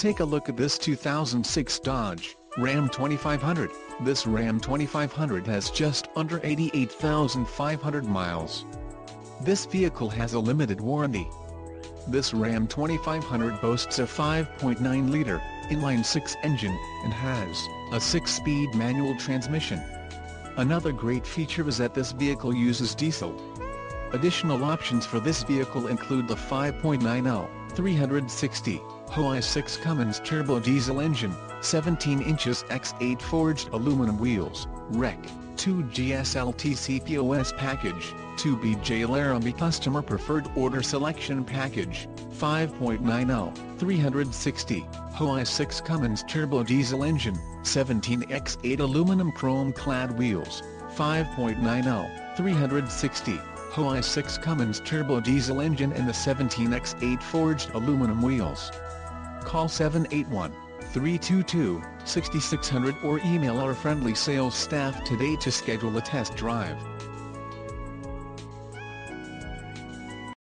Take a look at this 2006 Dodge Ram 2500. This Ram 2500 has just under 88,500 miles. This vehicle has a limited warranty. This Ram 2500 boasts a 5.9-liter inline-six engine and has a 6-speed manual transmission. Another great feature is that this vehicle uses diesel. Additional options for this vehicle include the 5.90, 360 HO6 Cummins turbo diesel engine, 17 inches x 8 forged aluminum wheels, Rec. 2G SLT CPOS package, 2BJ Laramie customer preferred order selection package, 5.90, 360 HO6 Cummins turbo diesel engine, 17 x 8 aluminum chrome clad wheels, 5.90, 360 HO6 Cummins turbo diesel engine and the 17 x 8 forged aluminum wheels. Call 781-322-6600 or email our friendly sales staff today to schedule a test drive.